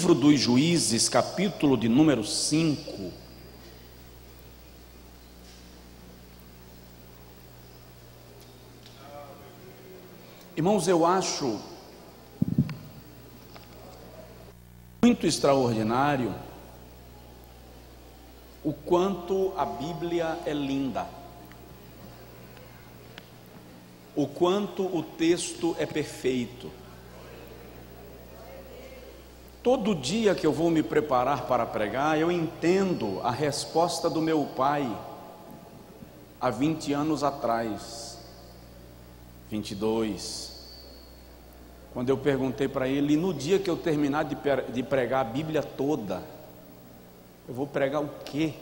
livro dos Juízes, capítulo de número 5. Irmãos, eu acho muito extraordinário o quanto a Bíblia é linda, o quanto o texto é perfeito. Todo dia que eu vou me preparar para pregar, eu entendo a resposta do meu pai há 20 anos atrás, 22, quando eu perguntei para ele: no dia que eu terminar de pregar a Bíblia toda, eu vou pregar o quê?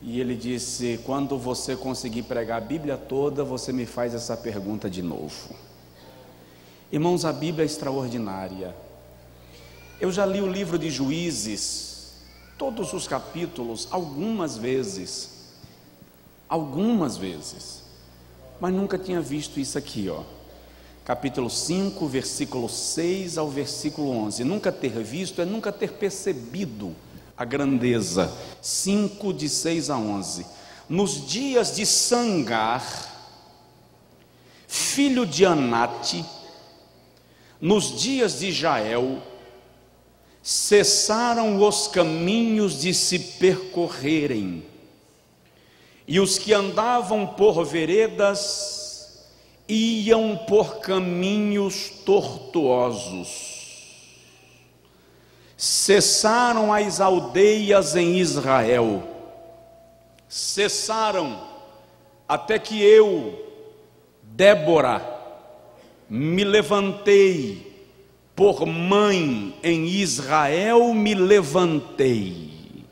E ele disse: quando você conseguir pregar a Bíblia toda, você me faz essa pergunta de novo. Irmãos, a Bíblia é extraordinária. Eu já li o livro de Juízes, todos os capítulos, algumas vezes, mas nunca tinha visto isso aqui, ó. Capítulo 5, versículo 6 ao versículo 11. Nunca ter visto é nunca ter percebido a grandeza. 5, de 6 a 11. Nos dias de Sangar, filho de Anate, nos dias de Jael, cessaram os caminhos de se percorrerem, e os que andavam por veredas iam por caminhos tortuosos. Cessaram as aldeias em Israel, cessaram até que eu, Débora, me levantei, por mãe em Israel me levantei.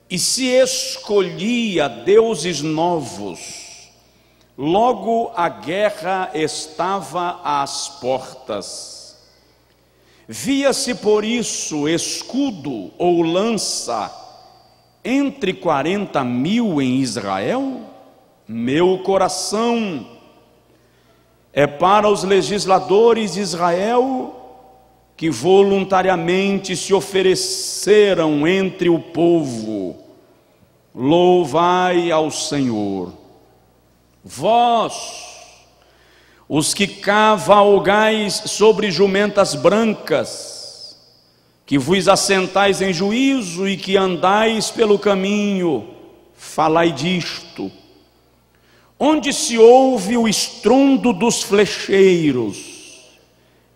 E se escolhia deuses novos, logo a guerra estava às portas. Via-se por isso escudo ou lança entre 40.000 em Israel? Meu coração é para os legisladores de Israel, que voluntariamente se ofereceram entre o povo. Louvai ao Senhor. Vós, os que cavalgais sobre jumentas brancas, que vos assentais em juízo e que andais pelo caminho, falai disto. Onde se ouve o estrondo dos flecheiros,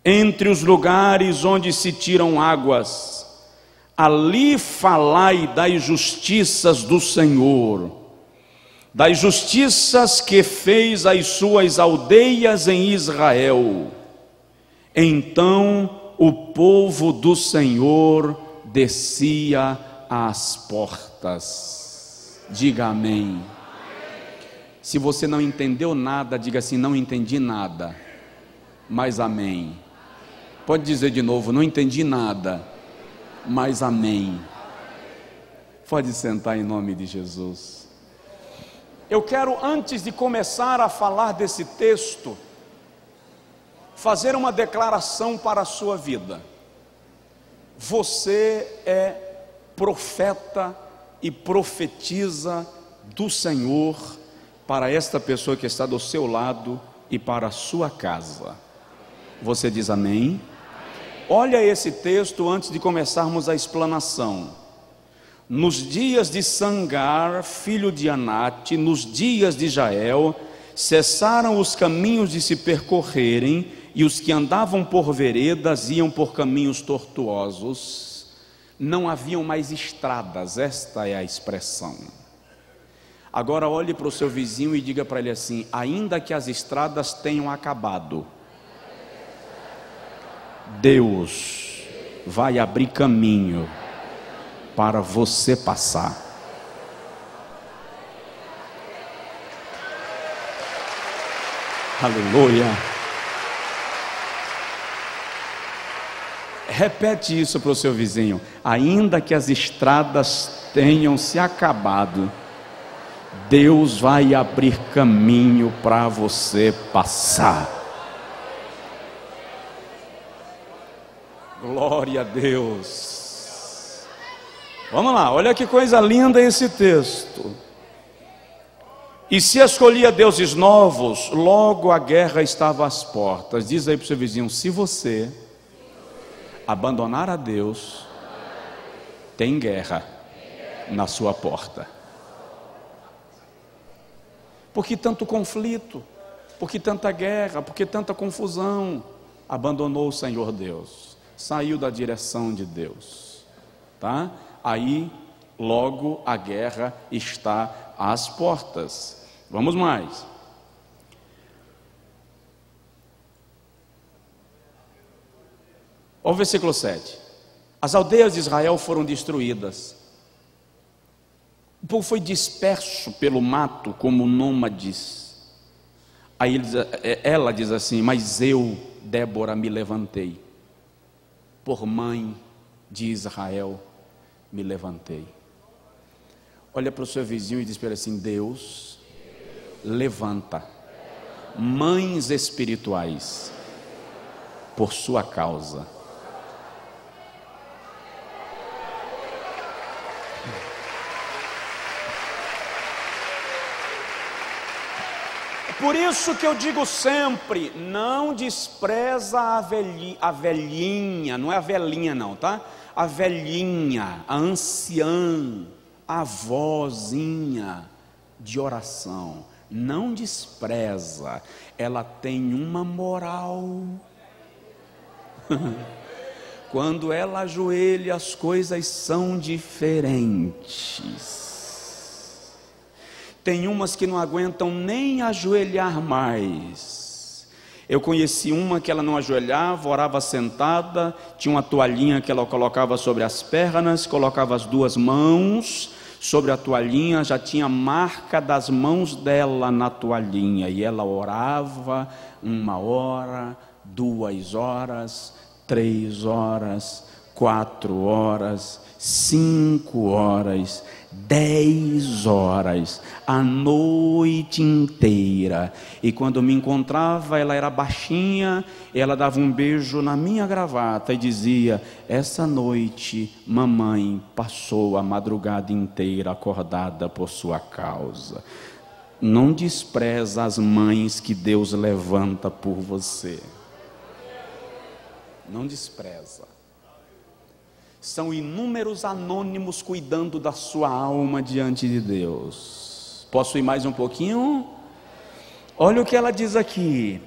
entre os lugares onde se tiram águas, ali falai das justiças do Senhor, das justiças que fez as suas aldeias em Israel. Então o povo do Senhor descia às portas. Diga amém. Se você não entendeu nada, diga assim: não entendi nada, mas amém. Pode dizer de novo: não entendi nada, mas amém. Pode sentar em nome de Jesus. Eu quero, antes de começar a falar desse texto, fazer uma declaração para a sua vida. Você é profeta e profetiza do Senhor para esta pessoa que está do seu lado e para a sua casa. Você diz amém? Olha esse texto antes de começarmos a explanação. Nos dias de Sangar, filho de Anate, nos dias de Jael, cessaram os caminhos de se percorrerem, e os que andavam por veredas iam por caminhos tortuosos. Não haviam mais estradas, esta é a expressão. Agora olhe para o seu vizinho e diga para ele assim: ainda que as estradas tenham acabado, Deus vai abrir caminho para você passar. Aleluia. Repete isso para o seu vizinho: ainda que as estradas tenham se acabado, Deus vai abrir caminho para você passar. Glória a Deus. Vamos lá, olha que coisa linda esse texto. E se escolhia deuses novos, logo a guerra estava às portas. Diz aí para o seu vizinho: se você abandonar a Deus, tem guerra na sua porta. Por que tanto conflito? Por que tanta guerra? Por que tanta confusão? Abandonou o Senhor Deus, saiu da direção de Deus, tá? Aí logo a guerra está às portas. Vamos mais. Olha o versículo 7. As aldeias de Israel foram destruídas. O povo foi disperso pelo mato como nômades. Aí ela diz assim: mas eu, Débora, me levantei. Por mãe de Israel, me levantei. Olha para o seu vizinho e diz para ele assim: Deus levanta mães espirituais por sua causa. Por isso que eu digo sempre: não despreza a velhinha, não é a velhinha não, tá? A velhinha, a anciã, a avózinha de oração. Não despreza, ela tem uma moral. Quando ela ajoelha, as coisas são diferentes. Tem umas que não aguentam nem ajoelhar mais. Eu conheci uma que ela não ajoelhava, orava sentada, tinha uma toalhinha que ela colocava sobre as pernas, colocava as duas mãos sobre a toalhinha, já tinha marca das mãos dela na toalhinha, e ela orava 1 hora, 2 horas, 3 horas, 4 horas, 5 horas, 10 horas, a noite inteira. E quando me encontrava, ela era baixinha, ela dava um beijo na minha gravata e dizia: essa noite mamãe passou a madrugada inteira acordada por sua causa. Não despreza as mães que Deus levanta por você. Não despreza. São inúmeros anônimos cuidando da sua alma diante de Deus. Posso ir mais um pouquinho? Olha o que ela diz aqui: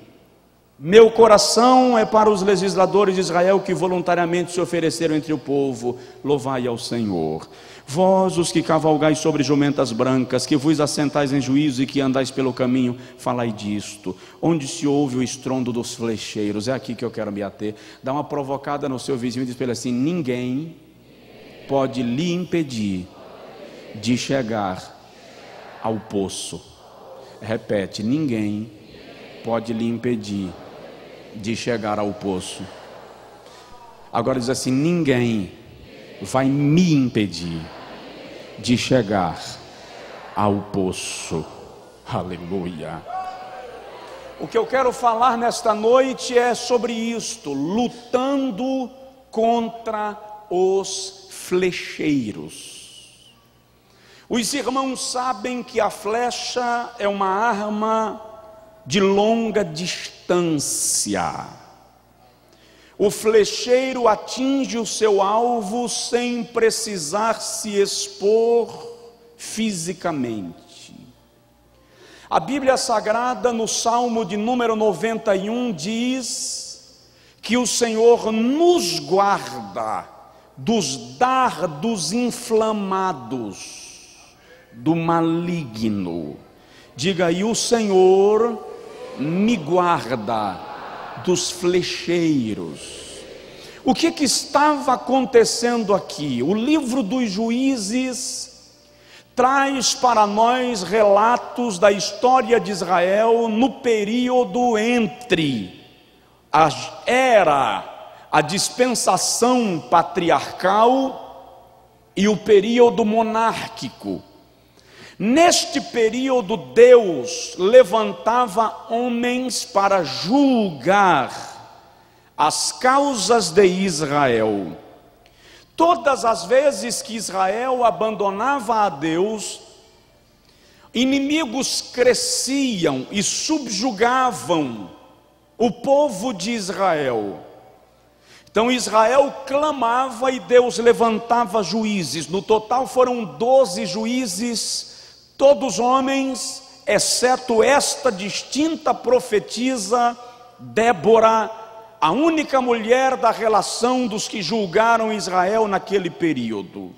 meu coração é para os legisladores de Israel que voluntariamente se ofereceram entre o povo. Louvai ao Senhor. Vós, os que cavalgais sobre jumentas brancas, que vos assentais em juízo e que andais pelo caminho, falai disto. Onde se ouve o estrondo dos flecheiros. É aqui que eu quero me ater. Dá uma provocada no seu vizinho e diz para ele assim: ninguém pode lhe impedir de chegar ao poço. Repete: ninguém pode lhe impedir de chegar ao poço. Agora diz assim: ninguém vai me impedir de chegar ao poço. Aleluia. O que eu quero falar nesta noite é sobre isto: lutando contra os flecheiros. Os irmãos sabem que a flecha é uma arma de longa distância. O flecheiro atinge o seu alvo sem precisar se expor fisicamente. A Bíblia Sagrada, no Salmo de número 91, diz que o Senhor nos guarda dos dardos inflamados do maligno. Diga aí: o Senhor me guarda dos flecheiros. O que estava acontecendo aqui? O livro dos Juízes traz para nós relatos da história de Israel no período entre a dispensação patriarcal e o período monárquico. Neste período, Deus levantava homens para julgar as causas de Israel. Todas as vezes que Israel abandonava a Deus, inimigos cresciam e subjugavam o povo de Israel. Então Israel clamava e Deus levantava juízes. No total foram 12 juízes, todos homens, exceto esta distinta profetisa Débora, a única mulher da relação dos que julgaram Israel naquele período.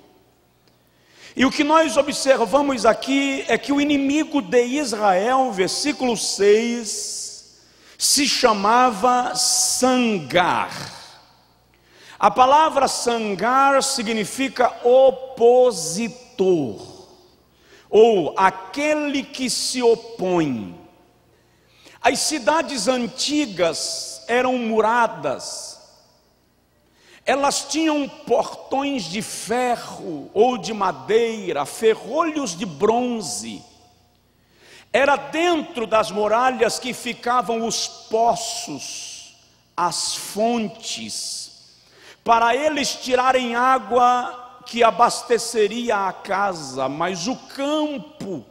E o que nós observamos aqui é que o inimigo de Israel, versículo 6, se chamava Sangar. A palavra Sangar significa opositor, ou aquele que se opõe. As cidades antigas eram muradas, elas tinham portões de ferro ou de madeira, ferrolhos de bronze. Era dentro das muralhas que ficavam os poços, as fontes, para eles tirarem água que abasteceria a casa, mas o campo,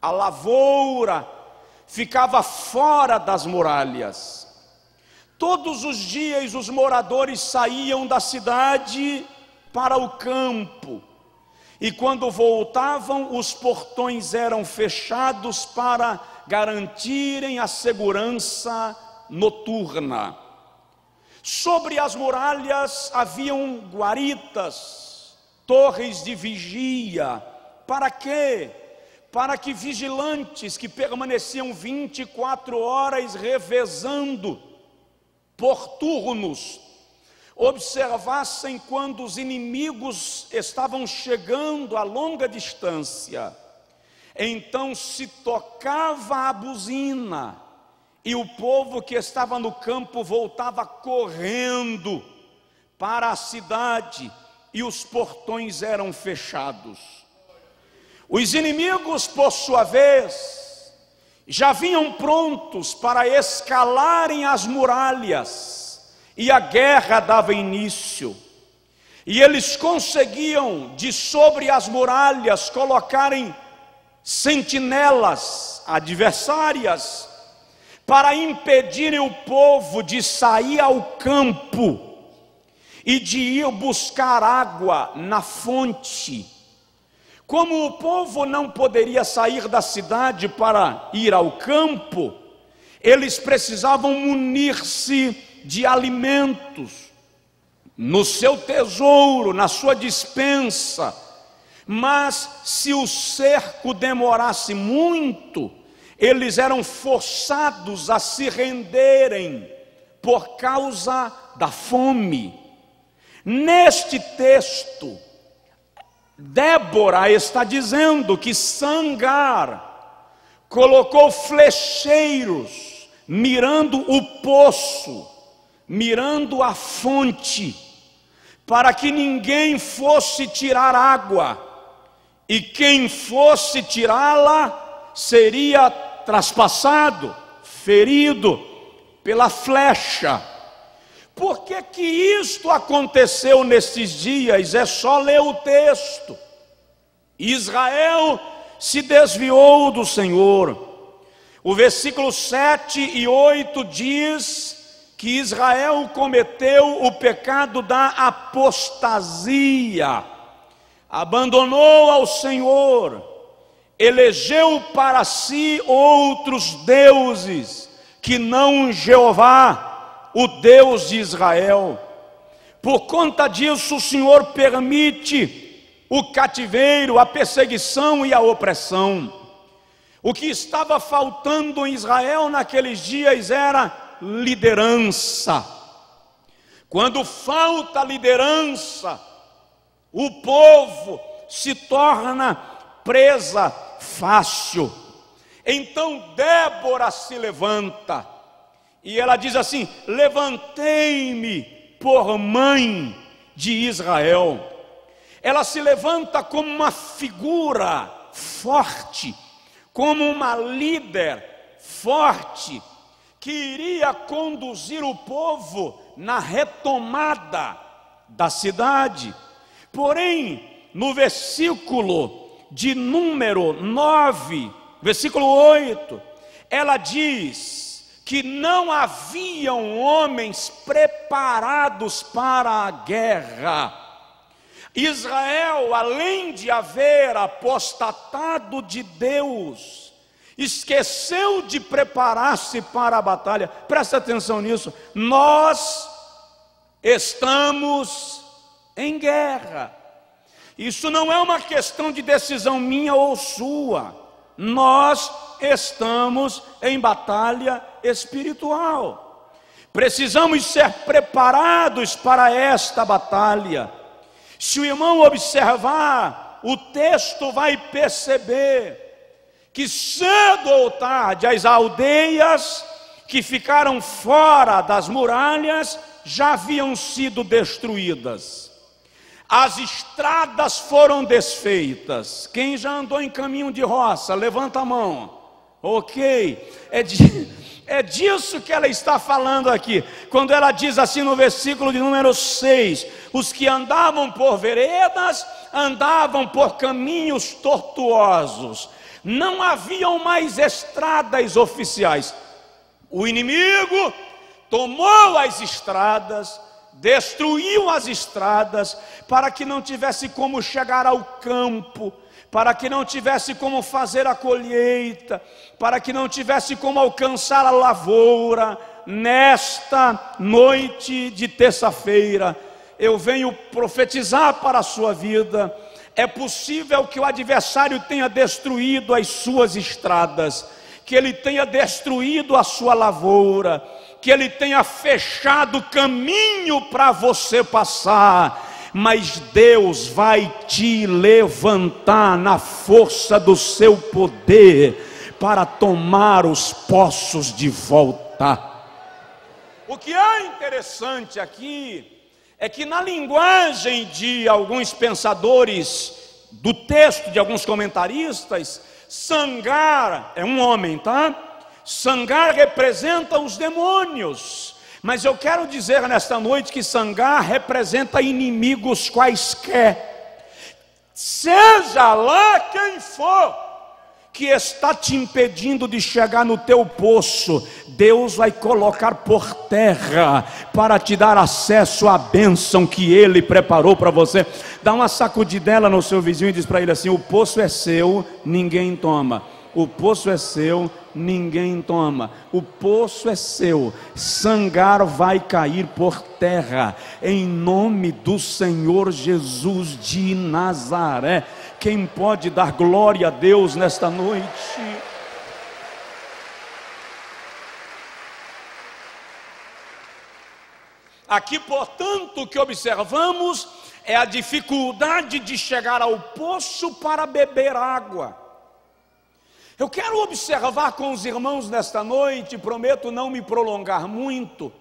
a lavoura, ficava fora das muralhas. Todos os dias os moradores saíam da cidade para o campo, e quando voltavam, os portões eram fechados para garantirem a segurança noturna. Sobre as muralhas haviam guaritas, torres de vigia. Para quê? Para que vigilantes que permaneciam 24 horas revezando por turnos, observassem quando os inimigos estavam chegando a longa distância. Então se tocava a buzina, e o povo que estava no campo voltava correndo para a cidade, e os portões eram fechados. Os inimigos, por sua vez, já vinham prontos para escalarem as muralhas, e a guerra dava início. E eles conseguiam, de sobre as muralhas, colocarem sentinelas adversárias, para impedirem o povo de sair ao campo e de ir buscar água na fonte. Como o povo não poderia sair da cidade para ir ao campo, eles precisavam munir-se de alimentos no seu tesouro, na sua despensa. Mas se o cerco demorasse muito, eles eram forçados a se renderem por causa da fome. Neste texto, Débora está dizendo que Sangar colocou flecheiros mirando o poço, mirando a fonte, para que ninguém fosse tirar água, e quem fosse tirá-la seria traspassado, ferido pela flecha. Por que que isto aconteceu nesses dias? É só ler o texto. Israel se desviou do Senhor. O versículo 7 e 8 diz que Israel cometeu o pecado da apostasia, abandonou ao Senhor, elegeu para si outros deuses que não Jeová, o Deus de Israel. Por conta disso, o Senhor permite o cativeiro, a perseguição e a opressão. O que estava faltando em Israel naqueles dias era liderança. Quando falta liderança, o povo se torna presa fácil. Então Débora se levanta e ela diz assim: levantei-me por mãe de Israel. Ela se levanta como uma figura forte, como uma líder forte, que iria conduzir o povo na retomada da cidade. Porém, no versículo de número 9, versículo 8, ela diz que não haviam homens preparados para a guerra. Israel, além de haver apostatado de Deus, esqueceu de preparar-se para a batalha. Presta atenção nisso. Nós estamos em guerra. Isso não é uma questão de decisão minha ou sua. Nós estamos em batalha espiritual. Precisamos ser preparados para esta batalha. Se o irmão observar o texto, vai perceber que cedo ou tarde as aldeias que ficaram fora das muralhas já haviam sido destruídas. As estradas foram desfeitas. Quem já andou em caminho de roça, levanta a mão. Ok, é disso que ela está falando aqui, quando ela diz assim no versículo de número 6, os que andavam por veredas, andavam por caminhos tortuosos, não haviam mais estradas oficiais. O inimigo tomou as estradas, destruiu as estradas, para que não tivesse como chegar ao campo, para que não tivesse como fazer a colheita, para que não tivesse como alcançar a lavoura. Nesta noite de terça-feira, eu venho profetizar para a sua vida. É possível que o adversário tenha destruído as suas estradas, que ele tenha destruído a sua lavoura, que ele tenha fechado caminho para você passar, mas Deus vai te levantar na força do seu poder para tomar os poços de volta. O que é interessante aqui é que na linguagem de alguns pensadores do texto, de alguns comentaristas, Sangar é um homem, tá? Sangar representa os demônios. Mas eu quero dizer nesta noite que Sangar representa inimigos quaisquer. Seja lá quem for que está te impedindo de chegar no teu poço, Deus vai colocar por terra para te dar acesso à bênção que Ele preparou para você. Dá uma sacudidela no seu vizinho e diz para ele assim: o poço é seu, ninguém toma. O poço é seu, ninguém toma. O poço é seu. Sangar vai cair por terra, em nome do Senhor Jesus de Nazaré. Quem pode dar glória a Deus nesta noite? Aqui, portanto, o que observamos é a dificuldade de chegar ao poço para beber água. Eu quero observar com os irmãos nesta noite, prometo não me prolongar muito,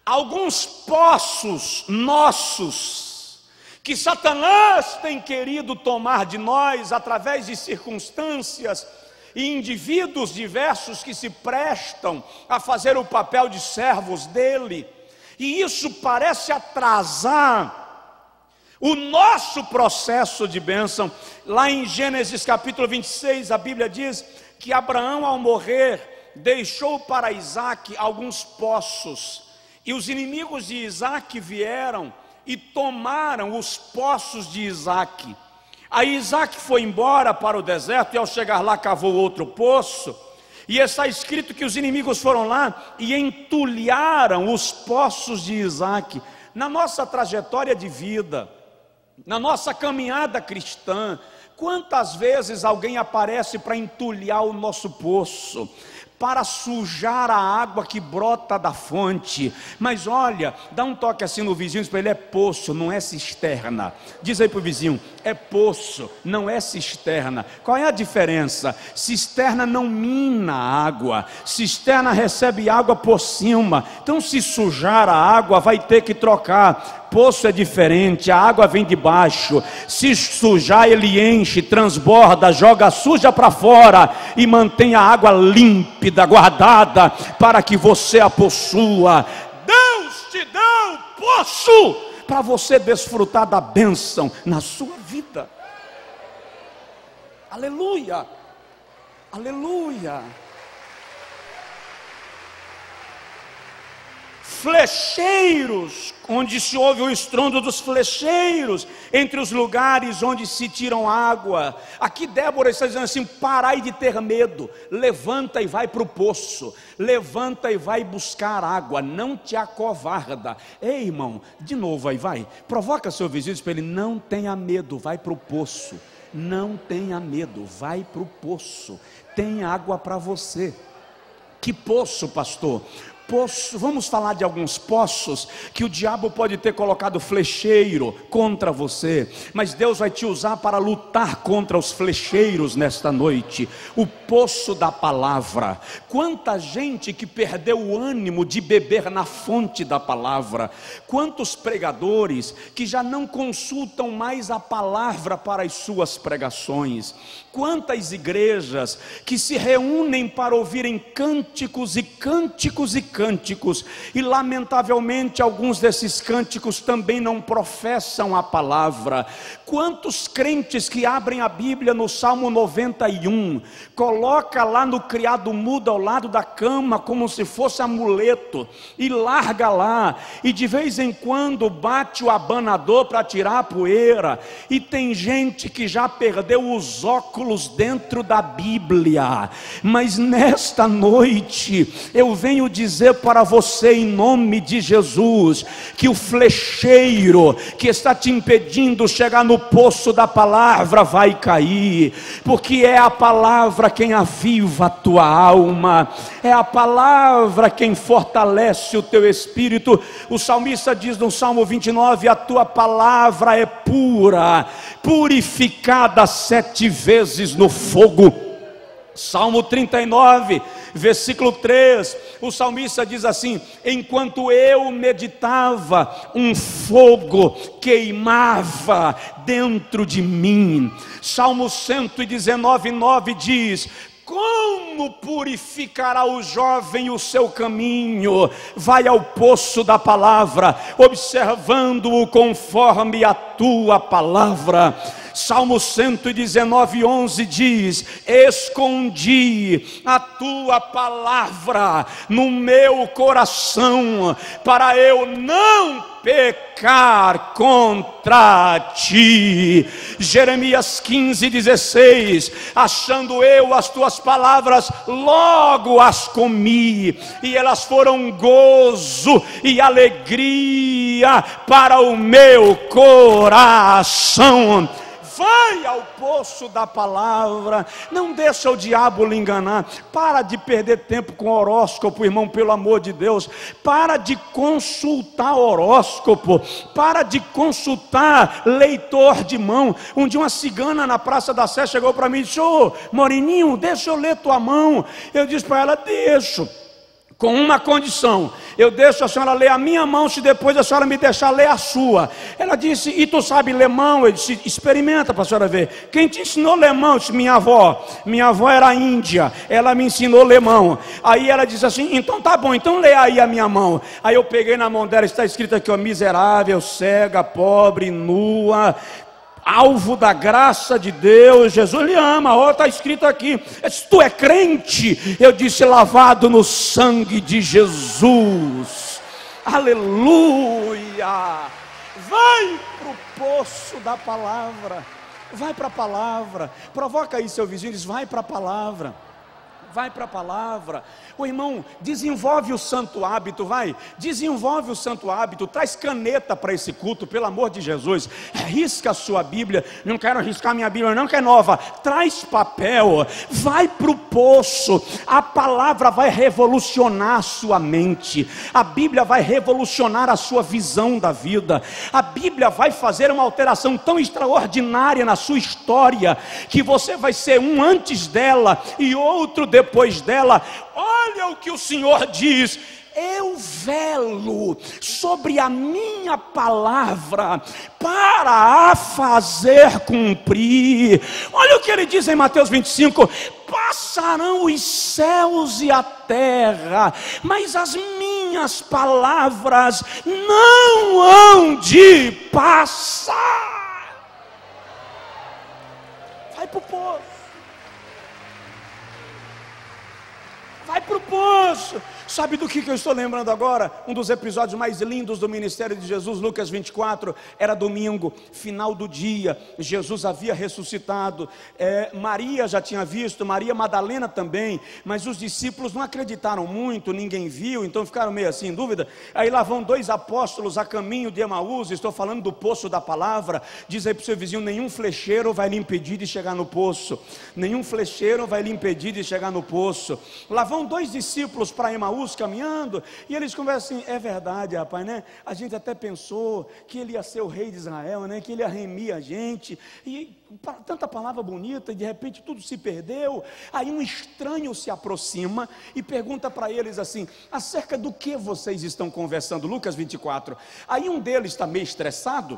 alguns poços nossos, que Satanás tem querido tomar de nós, através de circunstâncias e indivíduos diversos que se prestam a fazer o papel de servos dele, e isso parece atrasar o nosso processo de bênção. Lá em Gênesis capítulo 26, a Bíblia diz que Abraão, ao morrer, deixou para Isaque alguns poços, e os inimigos de Isaque vieram e tomaram os poços de Isaque. Aí Isaque foi embora para o deserto, e ao chegar lá cavou outro poço, e está escrito que os inimigos foram lá e entulharam os poços de Isaque. Na nossa trajetória de vida, na nossa caminhada cristã, quantas vezes alguém aparece para entulhar o nosso poço, para sujar a água que brota da fonte? Mas olha, dá um toque assim no vizinho, diz para ele: é poço, não é cisterna. Diz aí para o vizinho: é poço, não é cisterna. Qual é a diferença? Cisterna não mina a água, cisterna recebe água por cima. Então, se sujar a água, vai ter que trocar. Poço é diferente, a água vem de baixo. Se sujar, ele enche, transborda, joga suja para fora e mantém a água límpida, guardada, para que você a possua. Deus te dá poço para você desfrutar da bênção na sua vida. Aleluia, aleluia. Flecheiros, onde se ouve o estrondo dos flecheiros, entre os lugares onde se tiram água. Aqui Débora está dizendo assim: parai de ter medo, levanta e vai para o poço, levanta e vai buscar água, não te acovarda. Ei, irmão, de novo aí, vai, provoca seu vizinho para ele: não tenha medo, vai para o poço, não tenha medo, vai para o poço, tem água para você. Que poço, pastor? Poço, vamos falar de alguns poços que o diabo pode ter colocado flecheiro contra você, mas Deus vai te usar para lutar contra os flecheiros nesta noite. O poço da palavra. Quanta gente que perdeu o ânimo de beber na fonte da palavra. Quantos pregadores que já não consultam mais a palavra para as suas pregações. Quantas igrejas que se reúnem para ouvirem cânticos e cânticos e cânticos, e lamentavelmente alguns desses cânticos também não professam a palavra. Quantos crentes que abrem a Bíblia no Salmo 91, coloca lá no criado mudo ao lado da cama como se fosse amuleto, e larga lá, e de vez em quando bate o abanador para tirar a poeira. E tem gente que já perdeu os óculos dentro da Bíblia. Mas nesta noite eu venho dizer para você, em nome de Jesus, que o flecheiro que está te impedindo chegar no poço da palavra vai cair, porque é a palavra quem aviva a tua alma, é a palavra quem fortalece o teu espírito. O salmista diz no Salmo 29: a tua palavra é pura, purificada 7 vezes no fogo. Salmo 39, versículo 3, o salmista diz assim: enquanto eu meditava, um fogo queimava dentro de mim. Salmo 119, 9 diz: como purificará o jovem o seu caminho? Vai ao poço da palavra, observando-o conforme a tua palavra. Salmo 119, 11 diz: escondi a tua palavra no meu coração, para eu não pecar contra ti. Jeremias 15, 16: achando eu as tuas palavras, logo as comi, e elas foram gozo e alegria para o meu coração. Vai ao poço da palavra, não deixa o diabo lhe enganar. Para de perder tempo com horóscopo, irmão, pelo amor de Deus. Para de consultar horóscopo, para de consultar leitor de mão. Um dia uma cigana na Praça da Sé chegou para mim e disse: ô Moreninho, deixa eu ler tua mão. Eu disse para ela: deixo, com uma condição: eu deixo a senhora ler a minha mão se depois a senhora me deixar ler a sua. Ela disse: e tu sabe ler mão? Eu disse: experimenta para a senhora ver. Quem te ensinou a ler mão? Eu disse: minha avó. Minha avó era índia, ela me ensinou a ler mão. Aí ela disse assim: então tá bom, então lê aí a minha mão. Aí eu peguei na mão dela, está escrito aqui, ó: miserável, cega, pobre, nua, alvo da graça de Deus, Jesus lhe ama. Ó, está escrito aqui. Se tu é crente, eu disse: lavado no sangue de Jesus. Aleluia. Vai para o poço da palavra, vai para a palavra. Provoca aí seu vizinho, diz: vai para a palavra, vai para a palavra. O irmão, desenvolve o santo hábito, vai, desenvolve o santo hábito. Traz caneta para esse culto, pelo amor de Jesus. Risca a sua Bíblia. Não quero riscar minha Bíblia não, que é nova. Traz papel, vai para o poço. A palavra vai revolucionar a sua mente, a Bíblia vai revolucionar a sua visão da vida, a Bíblia vai fazer uma alteração tão extraordinária na sua história, que você vai ser um antes dela e outro depois dela. Olha o que o Senhor diz: eu velo sobre a minha palavra para a fazer cumprir. Olha o que ele diz em Mateus 25: passarão os céus e a terra, mas as minhas minhas palavras não hão de passar. Vai para o poço. Vai para o poço. Sabe do que eu estou lembrando agora? Um dos episódios mais lindos do ministério de Jesus, Lucas 24, era domingo, final do dia, Jesus havia ressuscitado, Maria já tinha visto, Maria Madalena também, mas os discípulos não acreditaram muito, ninguém viu, então ficaram meio assim em dúvida. Aí lá vão dois apóstolos a caminho de Emaús, estou falando do poço da palavra. Diz aí para o seu vizinho: nenhum flecheiro vai lhe impedir de chegar no poço, nenhum flecheiro vai lhe impedir de chegar no poço. Lá vão dois discípulos para Emaús caminhando, e eles conversam assim: é verdade, rapaz, né? A gente até pensou que ele ia ser o rei de Israel, né? Que ele ia remir a gente, e tanta palavra bonita, e de repente tudo se perdeu. Aí um estranho se aproxima e pergunta para eles assim: acerca do que vocês estão conversando? Lucas 24. Aí um deles está meio estressado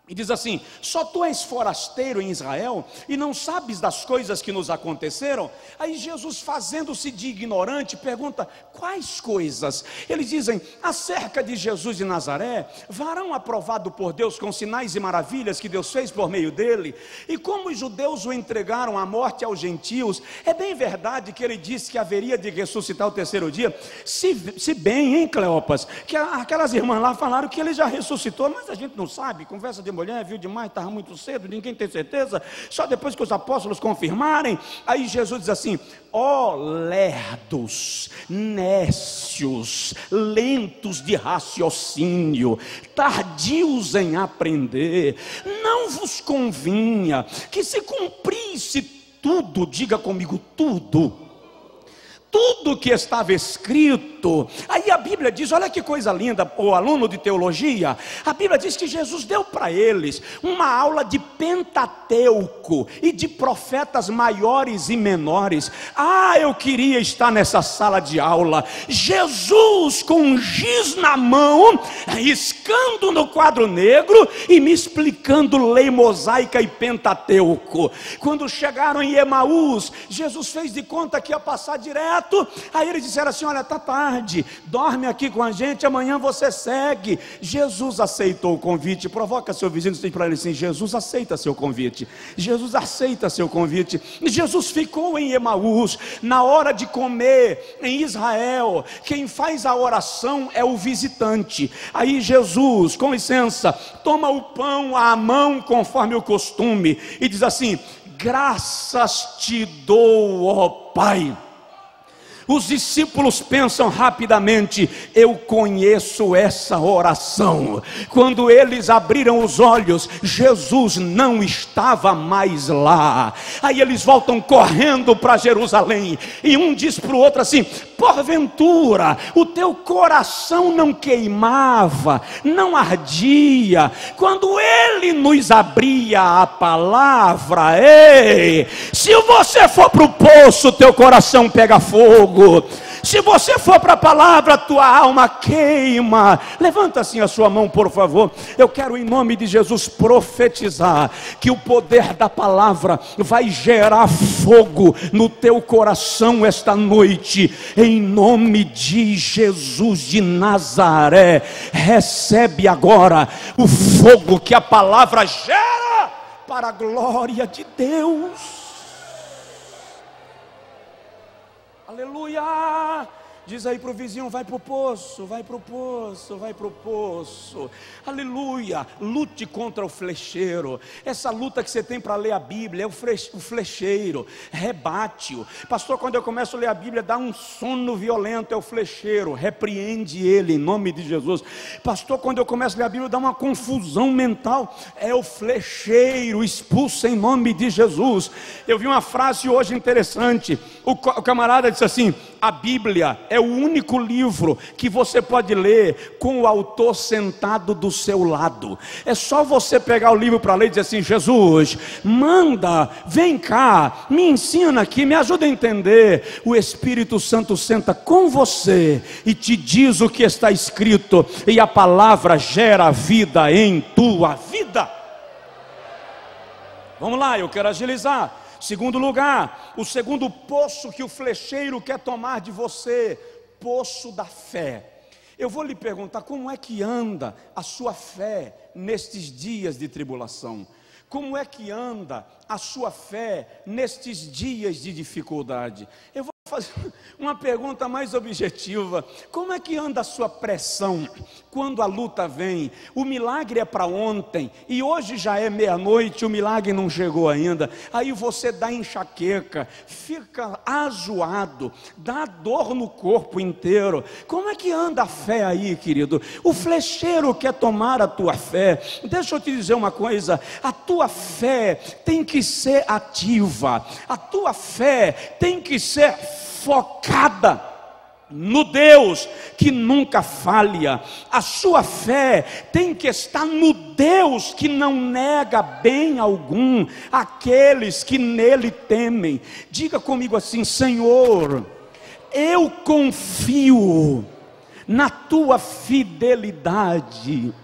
e diz assim: só tu és forasteiro em Israel e não sabes das coisas que nos aconteceram? Aí Jesus, fazendo-se de ignorante, pergunta: quais coisas? Eles dizem: acerca de Jesus de Nazaré, varão aprovado por Deus com sinais e maravilhas que Deus fez por meio dele, e como os judeus o entregaram à morte aos gentios. É bem verdade que ele disse que haveria de ressuscitar o terceiro dia? Se bem, hein, Cleopas, que aquelas irmãs lá falaram que ele já ressuscitou, mas a gente não sabe, conversa de mulher, viu demais, estava muito cedo, ninguém tem certeza, só depois que os apóstolos confirmarem. Aí Jesus diz assim: ó lerdos, nécios, lentos de raciocínio, tardios em aprender, não vos convinha que se cumprisse tudo, diga comigo, tudo que estava escrito. Aí a Bíblia diz, olha que coisa linda, o aluno de teologia, a Bíblia diz que Jesus deu para eles uma aula de Pentateuco e de profetas maiores e menores. Eu queria estar nessa sala de aula, Jesus com um giz na mão, riscando no quadro negro e me explicando lei mosaica e Pentateuco. Quando chegaram em Emaús, Jesus fez de conta que ia passar direto. Aí eles disseram assim: olha, está tarde, dorme aqui com a gente, amanhã você segue. Jesus aceitou o convite. Provoca seu vizinho e diz para ele assim: Jesus aceita seu convite. Jesus aceita seu convite. Jesus ficou em Emaús. Na hora de comer em Israel, quem faz a oração é o visitante. Aí Jesus, com licença, toma o pão à mão conforme o costume e diz assim: graças te dou, ó Pai. Os discípulos pensam rapidamente: eu conheço essa oração. Quando eles abriram os olhos, Jesus não estava mais lá. Aí eles voltam correndo para Jerusalém, e um diz para o outro assim: porventura o teu coração não queimava, não ardia, quando ele nos abria a palavra? Ei, se você for para o poço, teu coração pega fogo. Se você for para a palavra, tua alma queima. Levanta assim a sua mão, por favor. Eu quero, em nome de Jesus, profetizar que o poder da palavra vai gerar fogo no teu coração esta noite, em nome de Jesus de Nazaré. Recebe agora o fogo que a palavra gera para a glória de Deus. Aleluia! Diz aí para o vizinho: vai para o poço, vai para o poço, vai para o poço. Aleluia! Lute contra o flecheiro. Essa luta que você tem para ler a Bíblia é o flecheiro. Rebate-o. Pastor, quando eu começo a ler a Bíblia, dá um sono violento, é o flecheiro. Repreende ele em nome de Jesus. Pastor, quando eu começo a ler a Bíblia, dá uma confusão mental, é o flecheiro. Expulsa em nome de Jesus. Eu vi uma frase hoje interessante. O camarada disse assim: a Bíblia é o único livro que você pode ler com o autor sentado do seu lado. É só você pegar o livro para ler e dizer assim: Jesus, manda, vem cá, me ensina aqui, me ajuda a entender. O Espírito Santo senta com você e te diz o que está escrito, e a palavra gera vida em tua vida. Vamos lá, eu quero agilizar. Segundo lugar, o segundo poço que o flecheiro quer tomar de você: poço da fé. Eu vou lhe perguntar, como é que anda a sua fé nestes dias de tribulação? Como é que anda a sua fé nestes dias de dificuldade? Eu vou fazer uma pergunta mais objetiva: como é que anda a sua pressão quando a luta vem? O milagre é para ontem e hoje já é meia-noite, o milagre não chegou ainda. Aí você dá enxaqueca, fica azoado, dá dor no corpo inteiro. Como é que anda a fé aí, querido? O flecheiro quer tomar a tua fé. Deixa eu te dizer uma coisa: a tua fé tem que ser ativa, a tua fé tem que ser focada no Deus que nunca falha. A sua fé tem que estar no Deus que não nega bem algum aqueles que nele temem. Diga comigo assim: Senhor, eu confio na tua fidelidade.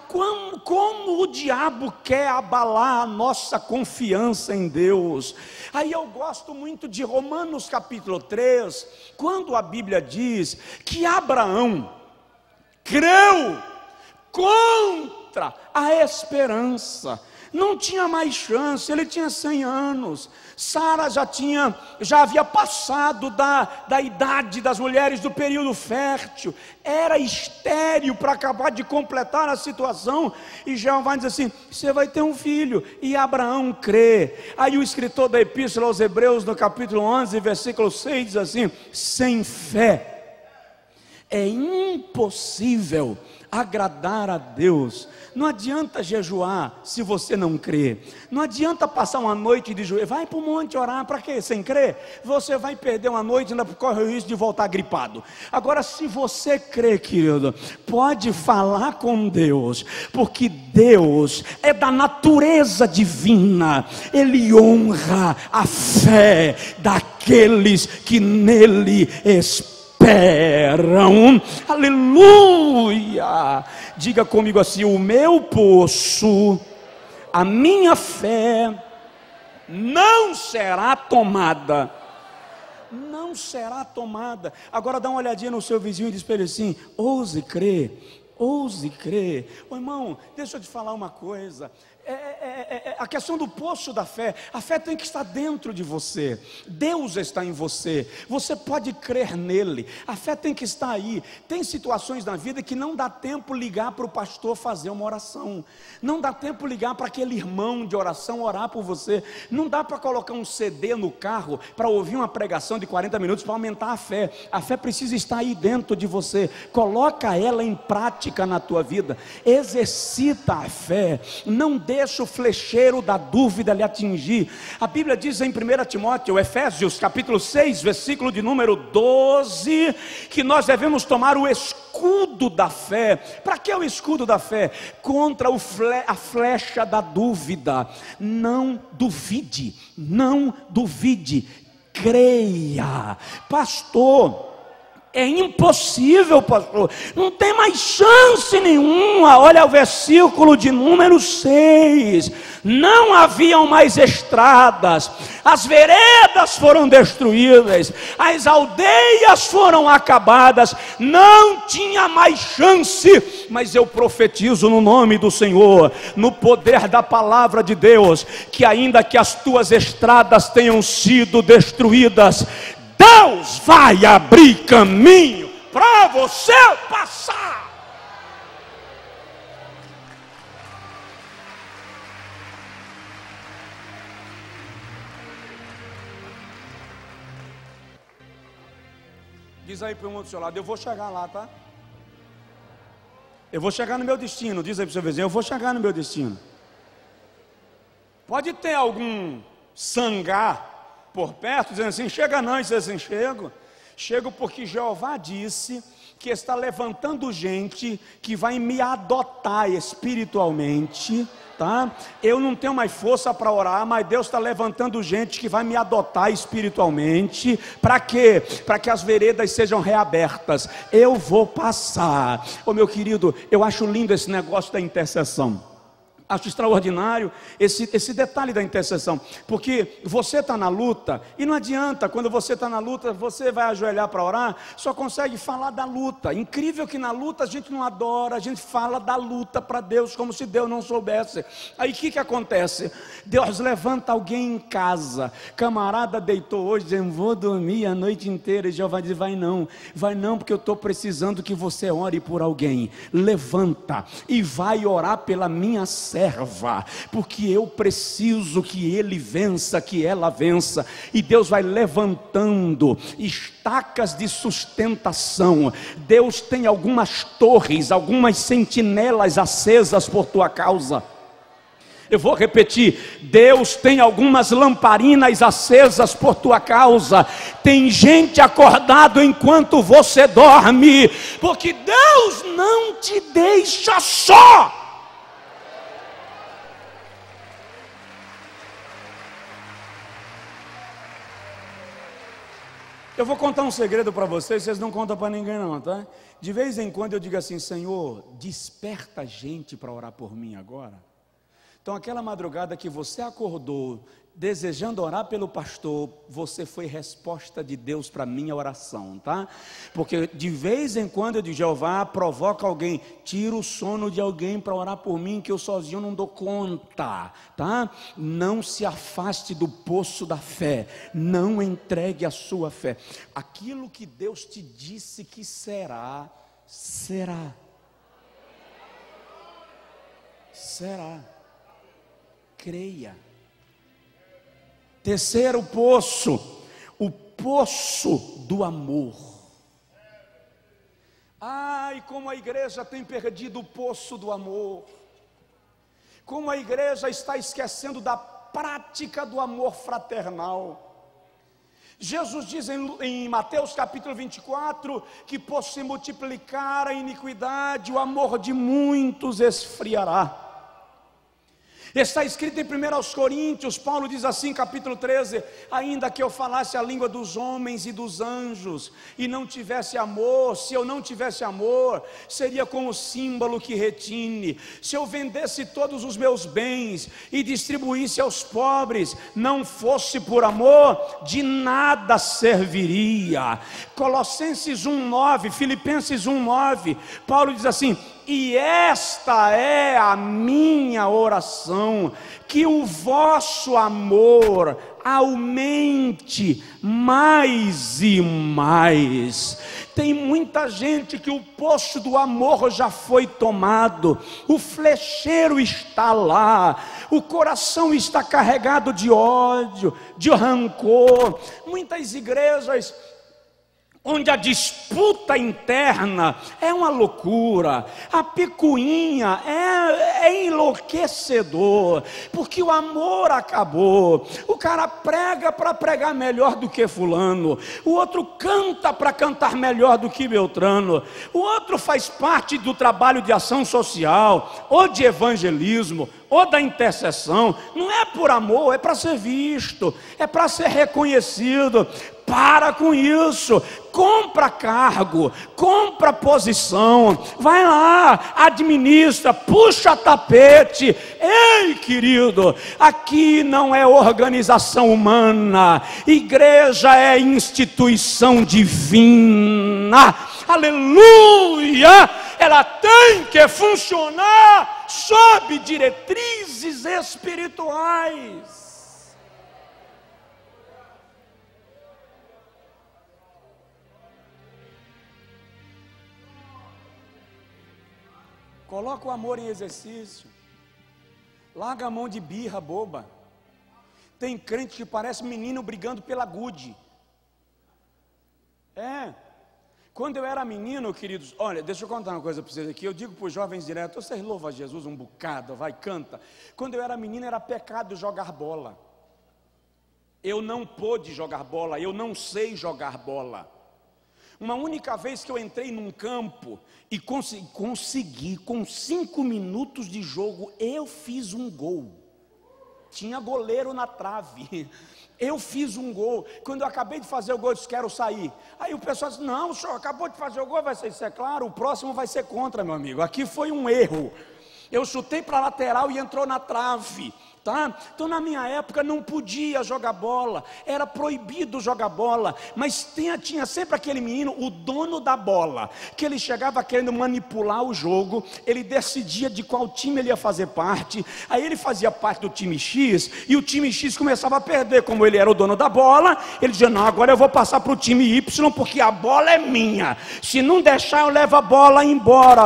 Como o diabo quer abalar a nossa confiança em Deus. Aí eu gosto muito de Romanos capítulo 3, quando a Bíblia diz que Abraão creu contra a esperança. Não tinha mais chance, ele tinha 100 anos. Sara já havia passado da idade das mulheres do período fértil, era estéril para acabar de completar a situação. E Jeová diz assim: você vai ter um filho. E Abraão crê. Aí o escritor da Epístola aos Hebreus, no capítulo 11, versículo 6, diz assim: sem fé é impossível agradar a Deus. Não adianta jejuar se você não crê. Não adianta passar uma noite de joelho. Vai para o monte orar, para quê? Sem crer? Você vai perder uma noite e ainda corre o risco de voltar gripado. Agora, se você crê, querido, pode falar com Deus, porque Deus é da natureza divina. Ele honra a fé daqueles que nele esperam. Aleluia. Diga comigo assim: o meu poço, a minha fé não será tomada. Não será tomada. Agora dá uma olhadinha no seu vizinho e diz para ele assim: ouse crer. Ouse crer. Ô irmão, deixa eu te falar uma coisa. A questão do poço da fé, a fé tem que estar dentro de você. Deus está em você, você pode crer nele. A fé tem que estar aí. Tem situações na vida que não dá tempo ligar para o pastor fazer uma oração, não dá tempo ligar para aquele irmão de oração orar por você, não dá para colocar um CD no carro para ouvir uma pregação de 40 minutos para aumentar a fé. A fé precisa estar aí dentro de você. Coloca ela em prática na tua vida, exercita a fé, não deixa o flecheiro da dúvida lhe atingir. A Bíblia diz em 1 Timóteo, Efésios capítulo 6, versículo de número 12, que nós devemos tomar o escudo da fé. Para que o escudo da fé? Contra a flecha da dúvida. Não duvide, não duvide, creia. Pastor, é impossível, pastor, não tem mais chance nenhuma. Olha o versículo de número 6: não haviam mais estradas, as veredas foram destruídas, as aldeias foram acabadas, não tinha mais chance. Mas eu profetizo no nome do Senhor, no poder da palavra de Deus, que ainda que as tuas estradas tenham sido destruídas, Deus vai abrir caminho para você passar. Diz aí para o irmão do seu lado: eu vou chegar lá, tá? Eu vou chegar no meu destino. Diz aí para o seu vizinho: eu vou chegar no meu destino. Pode ter algum sangar por perto, dizendo assim: chega não. E diz assim: chego porque Jeová disse que está levantando gente que vai me adotar espiritualmente, tá? Eu não tenho mais força para orar, mas Deus está levantando gente que vai me adotar espiritualmente. Para quê? Para que as veredas sejam reabertas. Eu vou passar. Ô meu querido, eu acho lindo esse negócio da intercessão. Acho extraordinário esse detalhe da intercessão, porque você está na luta, e não adianta, quando você está na luta, você vai ajoelhar para orar, só consegue falar da luta. Incrível que na luta a gente não adora, a gente fala da luta para Deus, como se Deus não soubesse. Aí o que acontece? Deus levanta alguém em casa, camarada deitou hoje, dizendo, vou dormir a noite inteira, e Jeová diz, vai não, porque eu estou precisando que você ore por alguém. Levanta e vai orar pela minha serva, porque eu preciso que ele vença, que ela vença. E Deus vai levantando estacas de sustentação. Deus tem algumas torres, algumas sentinelas acesas por tua causa. Eu vou repetir, Deus tem algumas lamparinas acesas por tua causa. Tem gente acordado enquanto você dorme, porque Deus não te deixa só. Eu vou contar um segredo para vocês não contam para ninguém não, tá? De vez em quando eu digo assim, Senhor, desperta gente para orar por mim agora. Então aquela madrugada que você acordou, desejando orar pelo pastor, você foi resposta de Deus para a minha oração, tá? Porque de vez em quando eu digo, Jeová, provoca alguém, tira o sono de alguém para orar por mim, que eu sozinho não dou conta, tá? Não se afaste do poço da fé, não entregue a sua fé. Aquilo que Deus te disse que será, será. Será. Creia. Terceiro poço, o poço do amor. Ai, como a igreja tem perdido o poço do amor, como a igreja está esquecendo da prática do amor fraternal. Jesus diz em Mateus capítulo 24, que por se multiplicar a iniquidade, o amor de muitos esfriará. Está escrito em 1 Coríntios, Paulo diz assim, capítulo 13, ainda que eu falasse a língua dos homens e dos anjos, e não tivesse amor, se eu não tivesse amor, seria como símbolo que retine. Se eu vendesse todos os meus bens e distribuísse aos pobres, não fosse por amor, de nada serviria. Colossenses 1:9, Filipenses 1:9, Paulo diz assim, e esta é a minha oração, que o vosso amor aumente mais e mais. Tem muita gente que o poço do amor já foi tomado, o flecheiro está lá, o coração está carregado de ódio, de rancor. Muitas igrejas onde a disputa interna é uma loucura, a picuinha é enlouquecedor, porque o amor acabou. O cara prega para pregar melhor do que fulano, o outro canta para cantar melhor do que Beltrano, o outro faz parte do trabalho de ação social, ou de evangelismo, ou da intercessão. Não é por amor, é para ser visto, é para ser reconhecido. Para com isso, compra cargo, compra posição, vai lá, administra, puxa tapete. Ei, querido, aqui não é organização humana, igreja é instituição divina, aleluia. Ela tem que funcionar sob diretrizes espirituais. Coloca o amor em exercício. Larga a mão de birra boba. Tem crente que parece menino brigando pela gude. Quando eu era menino, queridos, olha, deixa eu contar uma coisa para vocês aqui. Eu digo para os jovens direto, vocês louvam a Jesus um bocado, vai, canta. Quando eu era menino era pecado jogar bola. Eu não pude jogar bola, eu não sei jogar bola. Uma única vez que eu entrei num campo e consegui, com 5 minutos de jogo, eu fiz um gol. Tinha goleiro na trave. Eu fiz um gol. Quando eu acabei de fazer o gol, eu disse, quero sair. Aí o pessoal disse, não, o senhor acabou de fazer o gol, vai ser, isso é claro, o próximo vai ser contra, meu amigo. Aqui foi um erro. Eu chutei para a lateral e entrou na trave. Tá? Então na minha época não podia jogar bola, era proibido jogar bola, mas tinha sempre aquele menino, o dono da bola, que ele chegava querendo manipular o jogo, ele decidia de qual time ele ia fazer parte, aí ele fazia parte do time X, e o time X começava a perder, como ele era o dono da bola, ele dizia, não, agora eu vou passar para o time Y, porque a bola é minha, se não deixar eu levo a bola embora,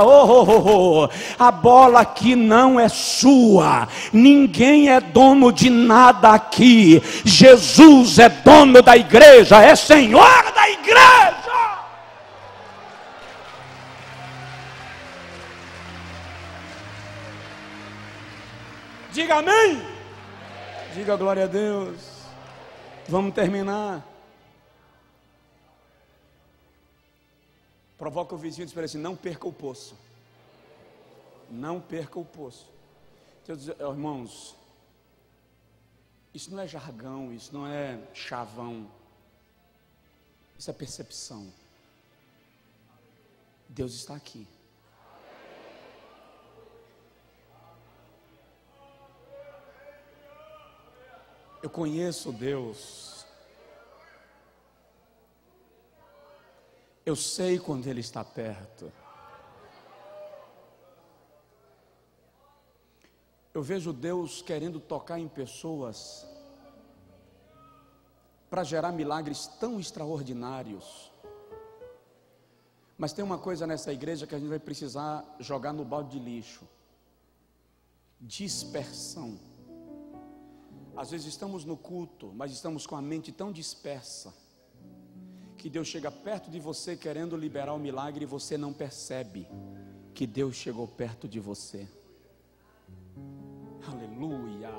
a bola aqui não é sua, ninguém é dono de nada aqui, Jesus é dono da igreja, é Senhor da igreja. Diga amém. Diga glória a Deus. Vamos terminar. Provoca o vizinho e diz para ele assim, não perca o poço. Não perca o poço. Irmãos, isso não é jargão, isso não é chavão, isso é percepção. Deus está aqui. Eu conheço Deus. Eu sei quando Ele está perto. Eu vejo Deus querendo tocar em pessoas para gerar milagres tão extraordinários. Mas tem uma coisa nessa igreja que a gente vai precisar jogar no balde de lixo: dispersão. Às vezes estamos no culto, mas estamos com a mente tão dispersa que Deus chega perto de você querendo liberar o milagre e você não percebe que Deus chegou perto de você. Aleluia.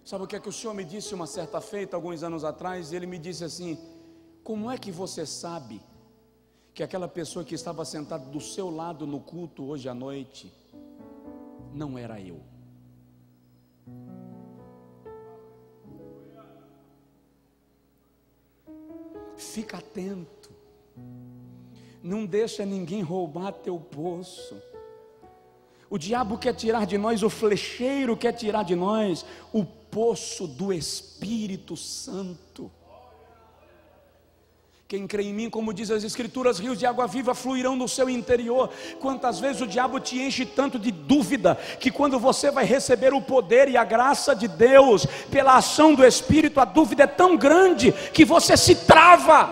Sabe o que é que o Senhor me disse uma certa feita, alguns anos atrás? Ele me disse assim: como é que você sabe que aquela pessoa que estava sentada do seu lado no culto hoje à noite não era eu? Fica atento, não deixa ninguém roubar teu poço. O diabo quer tirar de nós, o flecheiro quer tirar de nós o poço do Espírito Santo. Quem crê em mim, como diz as Escrituras, rios de água viva fluirão no seu interior. Quantas vezes o diabo te enche tanto de dúvida, que quando você vai receber o poder e a graça de Deus, pela ação do Espírito, a dúvida é tão grande, que você se trava.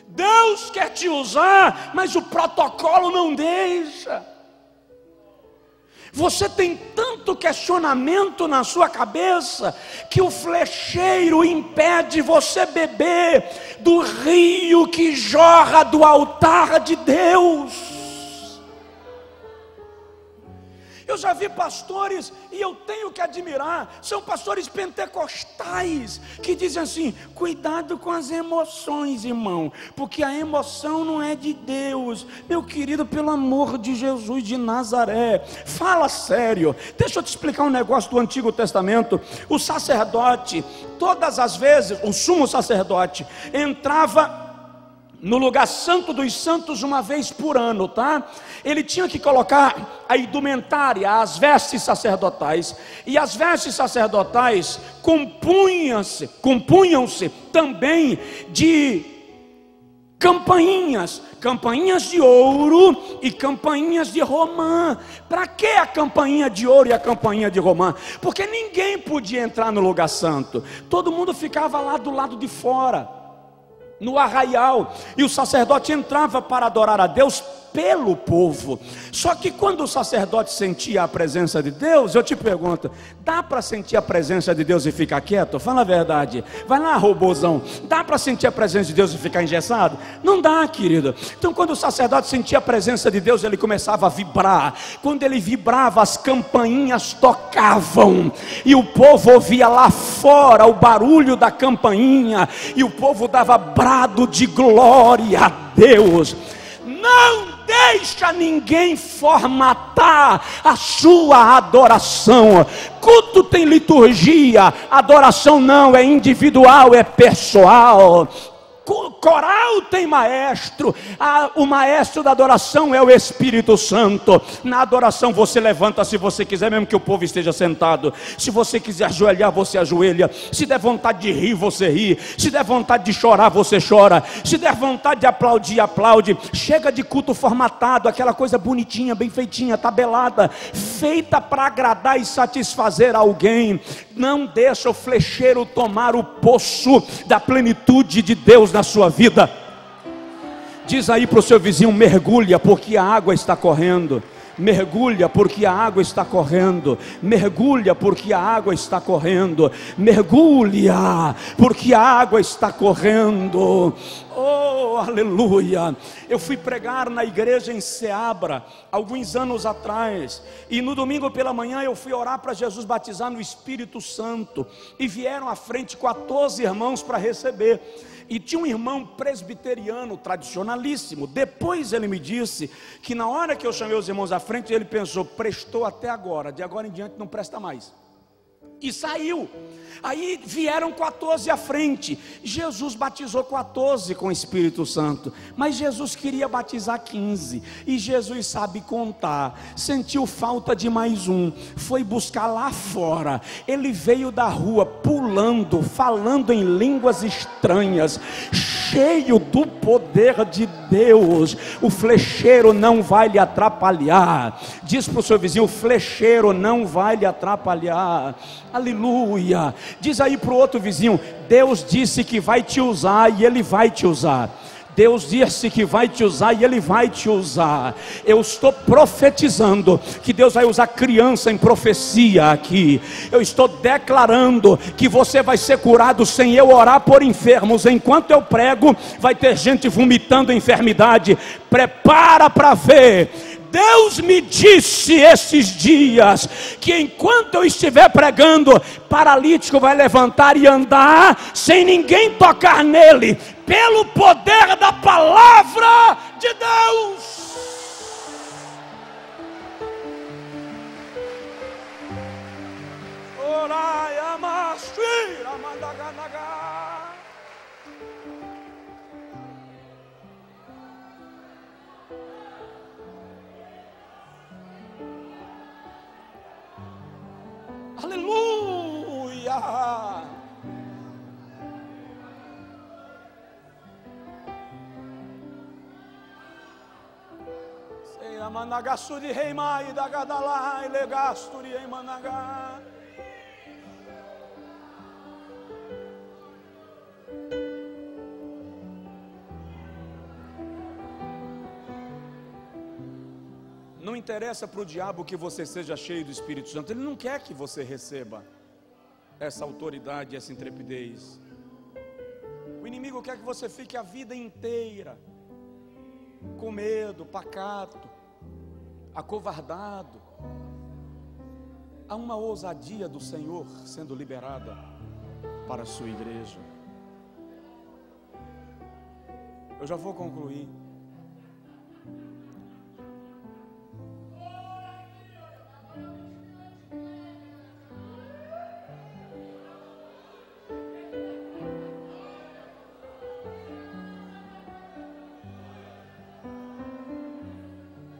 Deus quer te usar, mas o protocolo não deixa. Você tem tanto questionamento na sua cabeça, que o flecheiro impede você beber do rio que jorra do altar de Deus. Eu já vi pastores, e eu tenho que admirar, são pastores pentecostais, que dizem assim: cuidado com as emoções, irmão, porque a emoção não é de Deus. Meu querido, pelo amor de Jesus de Nazaré, fala sério. Deixa eu te explicar um negócio do Antigo Testamento. O sacerdote, todas as vezes, o sumo sacerdote, entrava no lugar santo dos santos uma vez por ano, tá? Ele tinha que colocar a indumentária, as vestes sacerdotais, e as vestes sacerdotais compunham-se também de campainhas de ouro e campainhas de romã. Para que a campainha de ouro e a campainha de romã? Porque ninguém podia entrar no lugar santo, todo mundo ficava lá do lado de fora, no arraial, e o sacerdote entrava para adorar a Deus pelo povo. Só que quando o sacerdote sentia a presença de Deus, eu te pergunto, dá para sentir a presença de Deus e ficar quieto? Fala a verdade, vai lá, robôzão, dá para sentir a presença de Deus e ficar engessado? Não dá, querido. Então quando o sacerdote sentia a presença de Deus, ele começava a vibrar. Quando ele vibrava, as campainhas tocavam, e o povo ouvia lá fora o barulho da campainha, e o povo dava brado de glória a Deus. Não deixa ninguém formatar a sua adoração. Culto tem liturgia, adoração não, é individual, é pessoal. Coral tem maestro, o maestro da adoração é o Espírito Santo. Na adoração você levanta se você quiser, mesmo que o povo esteja sentado. Se você quiser ajoelhar, você ajoelha. Se der vontade de rir, você ri. Se der vontade de chorar, você chora. Se der vontade de aplaudir, aplaude. Chega de culto formatado, aquela coisa bonitinha, bem feitinha, tabelada, feita para agradar e satisfazer alguém. Não deixa o flecheiro tomar o poço da plenitude de Deus na sua vida. Diz aí para o seu vizinho: mergulha, porque a água está correndo. Mergulha, porque a água está correndo. Mergulha, porque a água está correndo. Mergulha, porque a água está correndo. Oh, aleluia. Eu fui pregar na igreja em Seabra alguns anos atrás, e no domingo pela manhã eu fui orar para Jesus batizar no Espírito Santo, e vieram à frente 14 irmãos para receber. E tinha um irmão presbiteriano tradicionalíssimo. Depois ele me disse que na hora que eu chamei os irmãos à frente, ele pensou: prestou até agora, de agora em diante não presta mais. E saiu. Aí vieram 14 à frente. Jesus batizou 14 com o Espírito Santo, mas Jesus queria batizar 15. E Jesus sabe contar. Sentiu falta de mais um, foi buscar lá fora. Ele veio da rua pulando, falando em línguas estranhas, cheio do poder de Deus. O flecheiro não vai lhe atrapalhar. Diz para o seu vizinho: o flecheiro não vai lhe atrapalhar. Aleluia. Diz aí para o outro vizinho: Deus disse que vai te usar e Ele vai te usar. Deus disse que vai te usar e Ele vai te usar. Eu estou profetizando que Deus vai usar criança em profecia aqui. Eu estou declarando que você vai ser curado sem eu orar por enfermos. Enquanto eu prego, vai ter gente vomitando enfermidade. Prepara para ver. Deus me disse esses dias que enquanto eu estiver pregando, paralítico vai levantar e andar sem ninguém tocar nele, pelo poder da palavra de Deus. Orai, amashira, mandaganaga. Aleluia. Sei amanagaçuri reimai da gadalai legasturi eimanaga. Não interessa para o diabo que você seja cheio do Espírito Santo. Ele não quer que você receba essa autoridade, essa intrepidez. O inimigo quer que você fique a vida inteira com medo, pacato, acovardado. Há uma ousadia do Senhor sendo liberada para a sua igreja. Eu já vou concluir.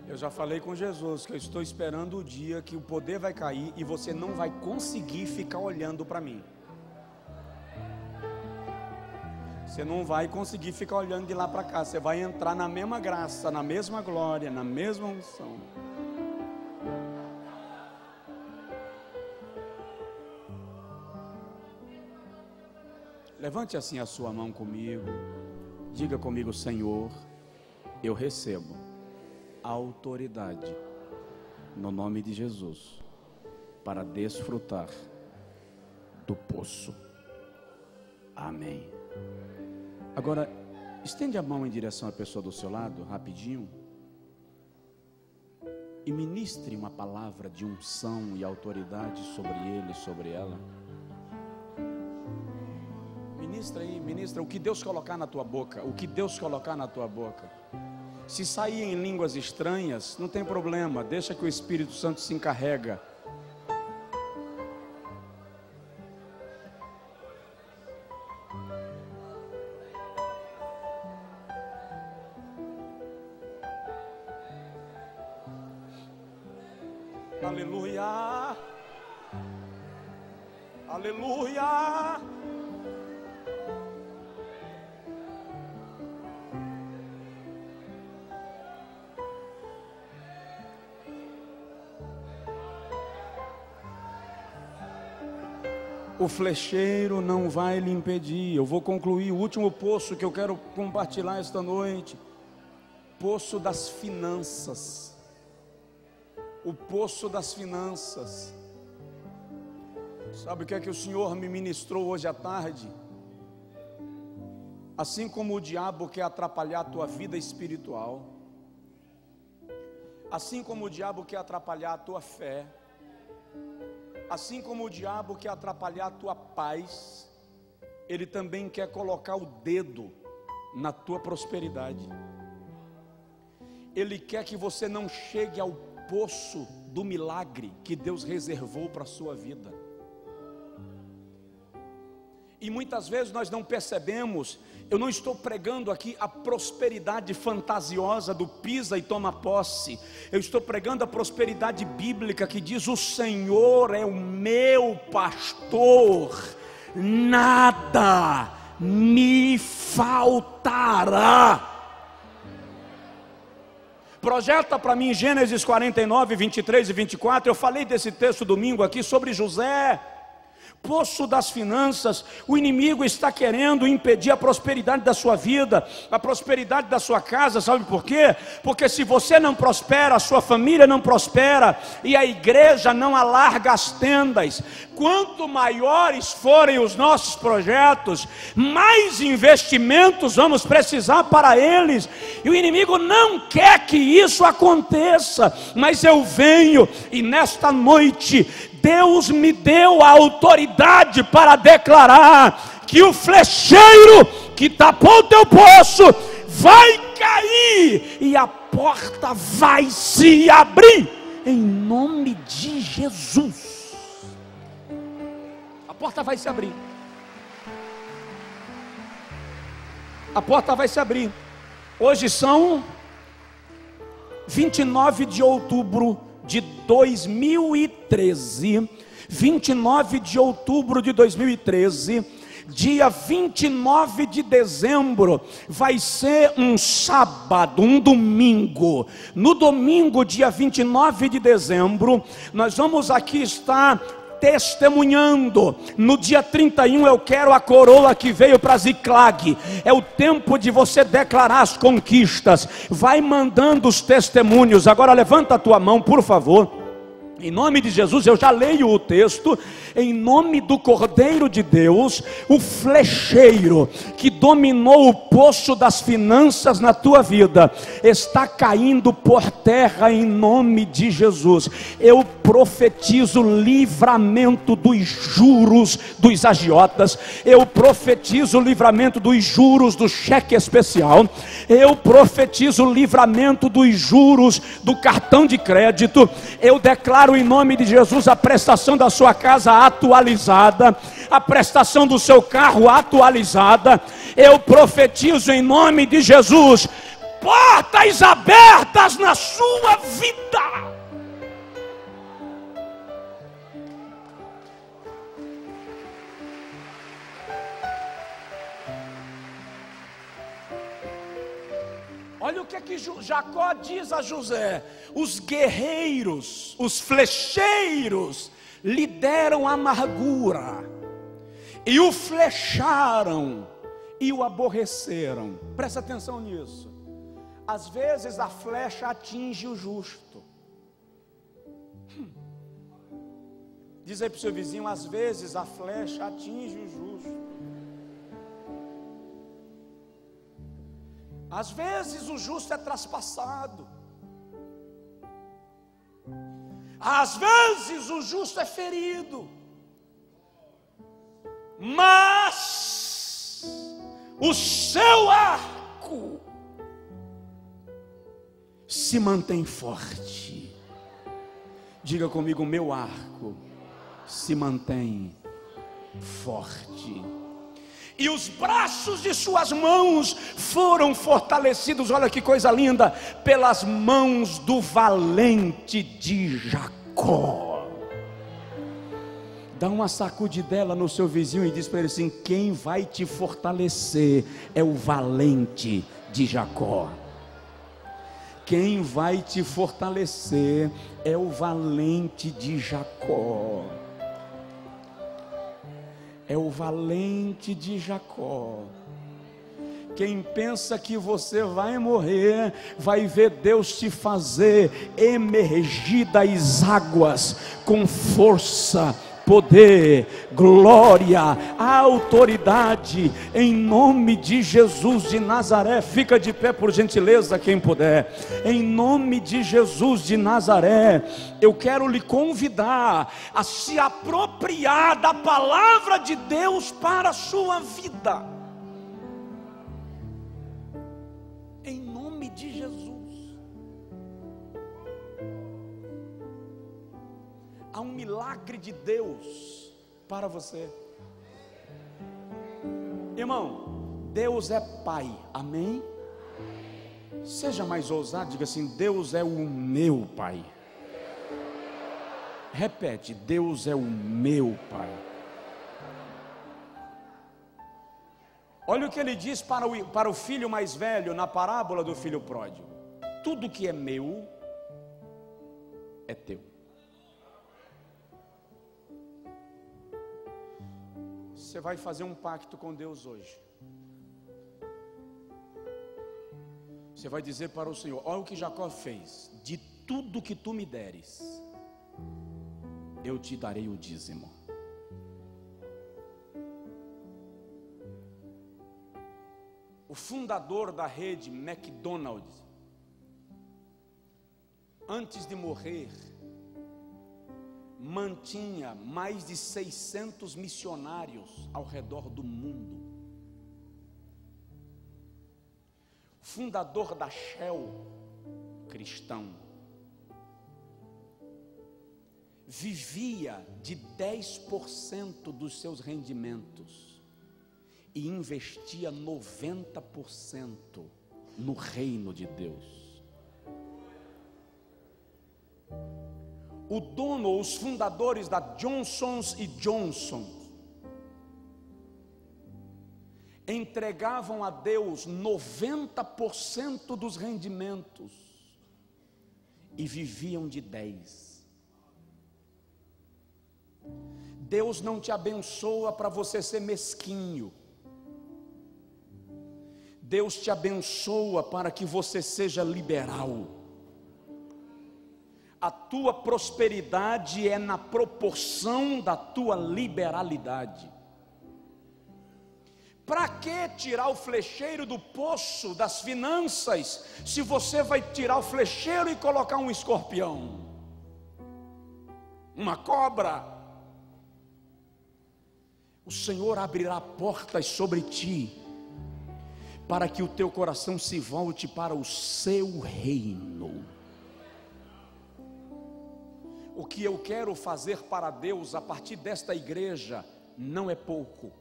Eu já falei com Jesus que eu estou esperando o dia que o poder vai cair e você não vai conseguir ficar olhando para mim. Você não vai conseguir ficar olhando de lá para cá. Você vai entrar na mesma graça, na mesma glória, na mesma unção. Levante assim a sua mão comigo. Diga comigo: Senhor, eu recebo a autoridade no nome de Jesus para desfrutar do poço. Amém. Agora, estende a mão em direção à pessoa do seu lado, rapidinho, e ministre uma palavra de unção e autoridade sobre ele, sobre ela. Ministra aí, ministra o que Deus colocar na tua boca, o que Deus colocar na tua boca. Se sair em línguas estranhas, não tem problema, deixa que o Espírito Santo se encarrega. Aleluia, aleluia. O flecheiro não vai lhe impedir. Eu vou concluir o último poço que eu quero compartilhar esta noite. Poço das finanças. O poço das finanças. Sabe o que é que o Senhor me ministrou hoje à tarde? Assim como o diabo quer atrapalhar a tua vida espiritual, assim como o diabo quer atrapalhar a tua fé, assim como o diabo quer atrapalhar a tua paz, ele também quer colocar o dedo na tua prosperidade. Ele quer que você não chegue ao poço do milagre que Deus reservou para a sua vida. E muitas vezes nós não percebemos. Eu não estou pregando aqui a prosperidade fantasiosa do pisa e toma posse. Eu estou pregando a prosperidade bíblica que diz: o Senhor é o meu pastor, nada me faltará. Projeta para mim Gênesis 49, 23 e 24. Eu falei desse texto domingo aqui sobre José. Poço das finanças. O inimigo está querendo impedir a prosperidade da sua vida, a prosperidade da sua casa. Sabe por quê? Porque se você não prospera, a sua família não prospera, e a igreja não alarga as tendas. Quanto maiores forem os nossos projetos, mais investimentos vamos precisar para eles, e o inimigo não quer que isso aconteça. Mas eu venho, e nesta noite Deus me deu a autoridade para declarar que o flecheiro que tapou o teu poço vai cair e a porta vai se abrir em nome de Jesus. A porta vai se abrir. A porta vai se abrir. Hoje são 29 de outubro de 2013, 29 de outubro de 2013, dia 29 de dezembro, vai ser um sábado, um domingo. No domingo, dia 29 de dezembro, nós vamos aqui estar testemunhando. No dia 31 eu quero a coroa que veio para Ziclag. É o tempo de você declarar as conquistas. Vai mandando os testemunhos. Agora levanta a tua mão, por favor. Em nome de Jesus, eu já leio o texto. Em nome do Cordeiro de Deus, o flecheiro que dominou o poço das finanças na tua vida está caindo por terra em nome de Jesus. Eu profetizo livramento dos juros dos agiotas. Eu profetizo livramento dos juros do cheque especial. Eu profetizo livramento dos juros do cartão de crédito. Eu declaro em nome de Jesus a prestação da sua casa atualizada, a prestação do seu carro atualizada. Eu profetizo em nome de Jesus portas abertas na sua vida. Olha o que Jacó diz a José: os guerreiros, os flecheiros lhe deram amargura, e o flecharam, e o aborreceram. Presta atenção nisso. Às vezes a flecha atinge o justo. Diz aí para o seu vizinho: às vezes a flecha atinge o justo. Às vezes o justo é traspassado. Às vezes o justo é ferido. Mas o seu arco se mantém forte. Diga comigo: meu arco se mantém forte. E os braços de suas mãos foram fortalecidos, olha que coisa linda, pelas mãos do valente de Jacó. Dá uma sacudidela no seu vizinho e diz para ele assim: quem vai te fortalecer é o valente de Jacó. Quem vai te fortalecer é o valente de Jacó. É o valente de Jacó. Quem pensa que você vai morrer, vai ver Deus te fazer emergir das águas com força, poder, glória, autoridade, em nome de Jesus de Nazaré. Fica de pé por gentileza, quem puder. Em nome de Jesus de Nazaré, eu quero lhe convidar a se apropriar da palavra de Deus para a sua vida. Em nome de Jesus. Há um milagre de Deus para você. Irmão, Deus é Pai, amém? Seja mais ousado, diga assim: Deus é o meu Pai. Repete: Deus é o meu Pai. Olha o que ele diz para o filho mais velho na parábola do filho pródigo: tudo que é meu é teu. Você vai fazer um pacto com Deus hoje. Você vai dizer para o Senhor: olha o que Jacó fez: de tudo que tu me deres, eu te darei o dízimo. O fundador da rede McDonald's, antes de morrer, mantinha mais de 600 missionários ao redor do mundo. Fundador da Shell, cristão, vivia de 10% dos seus rendimentos e investia 90% no reino de Deus. O dono, os fundadores da Johnson & Johnson, entregavam a Deus 90% dos rendimentos e viviam de 10%. Deus não te abençoa para você ser mesquinho. Deus te abençoa para que você seja liberal. A tua prosperidade é na proporção da tua liberalidade. Para que tirar o flecheiro do poço das finanças, se você vai tirar o flecheiro e colocar um escorpião, uma cobra? O Senhor abrirá portas sobre ti, para que o teu coração se volte para o seu reino. O que eu quero fazer para Deus a partir desta igreja não é pouco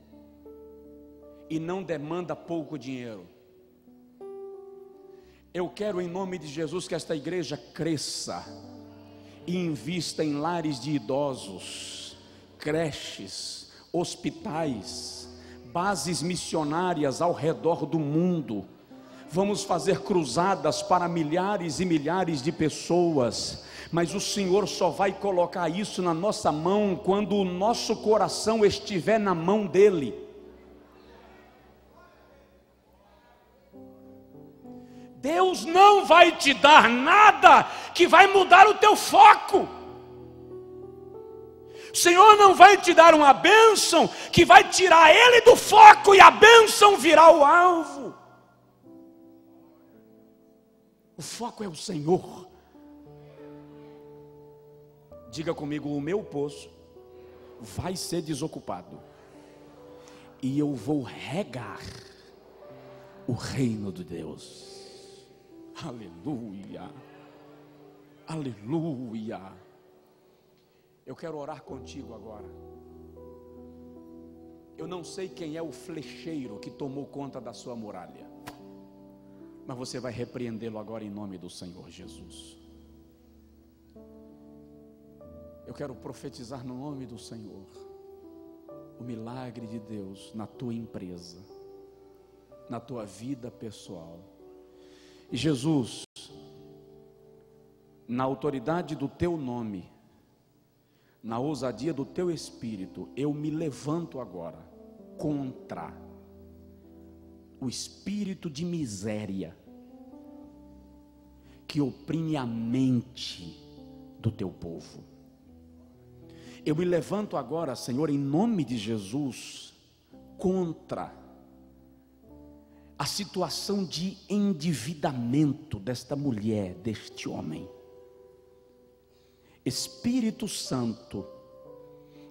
e não demanda pouco dinheiro. Eu quero, em nome de Jesus, que esta igreja cresça e invista em lares de idosos, creches, hospitais, bases missionárias ao redor do mundo. Vamos fazer cruzadas para milhares e milhares de pessoas. Mas o Senhor só vai colocar isso na nossa mão quando o nosso coração estiver na mão dEle. Deus não vai te dar nada que vai mudar o teu foco. O Senhor não vai te dar uma bênção que vai tirar Ele do foco e a bênção virá o alvo. O foco é o Senhor. Diga comigo: o meu poço vai ser desocupado e eu vou regar o reino de Deus. Aleluia. Aleluia. Eu quero orar contigo agora. Eu não sei quem é o flecheiro que tomou conta da sua muralha, mas você vai repreendê-lo agora em nome do Senhor Jesus. Eu quero profetizar no nome do Senhor o milagre de Deus na tua empresa, na tua vida pessoal. E Jesus, na autoridade do teu nome, na ousadia do teu espírito, eu me levanto agora contra o espírito de miséria que oprime a mente do teu povo. Eu me levanto agora, Senhor, em nome de Jesus, contra a situação de endividamento desta mulher, deste homem. Espírito Santo,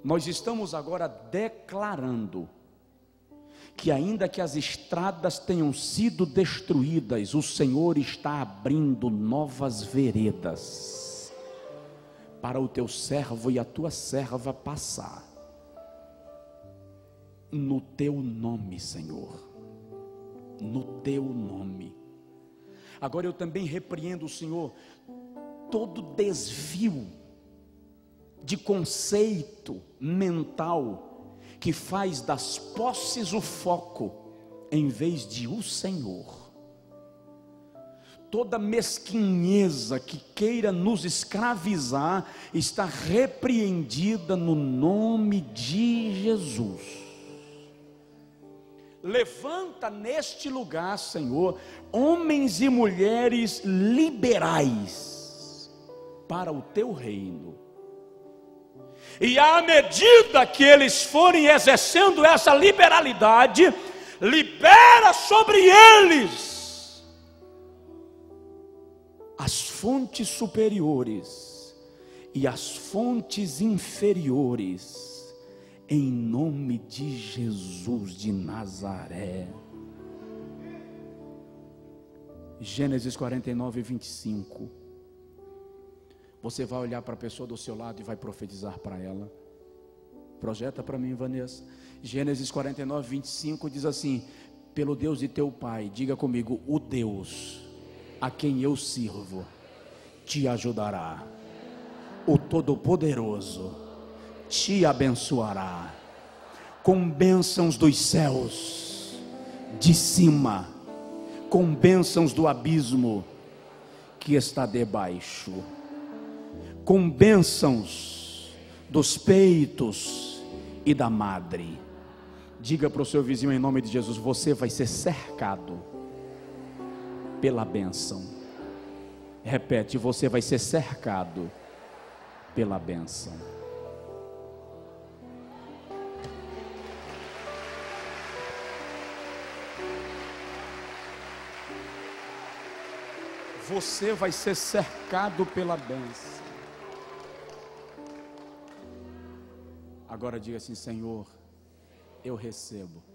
nós estamos agora declarando que ainda que as estradas tenham sido destruídas, o Senhor está abrindo novas veredas para o teu servo e a tua serva passar, no teu nome, Senhor, no teu nome. Agora eu também repreendo, Senhor, todo desvio de conceito mental que faz das posses o foco em vez de o Senhor. Toda mesquinheza que queira nos escravizar está repreendida no nome de Jesus. Levanta neste lugar, Senhor, homens e mulheres liberais para o teu reino. E à medida que eles forem exercendo essa liberalidade, libera sobre eles as fontes superiores e as fontes inferiores, em nome de Jesus de Nazaré. Gênesis 49, 25. Você vai olhar para a pessoa do seu lado e vai profetizar para ela. Projeta para mim, Vanessa. Gênesis 49, 25 diz assim: pelo Deus de teu pai, diga comigo, o Deus a quem eu sirvo te ajudará. O Todo-Poderoso te abençoará com bênçãos dos céus de cima, com bênçãos do abismo que está debaixo, com bênçãos dos peitos e da madre. Diga para o seu vizinho em nome de Jesus: você vai ser cercado pela bênção. Repete: você vai ser cercado pela bênção. Você vai ser cercado pela bênção. Agora diga assim: Senhor, eu recebo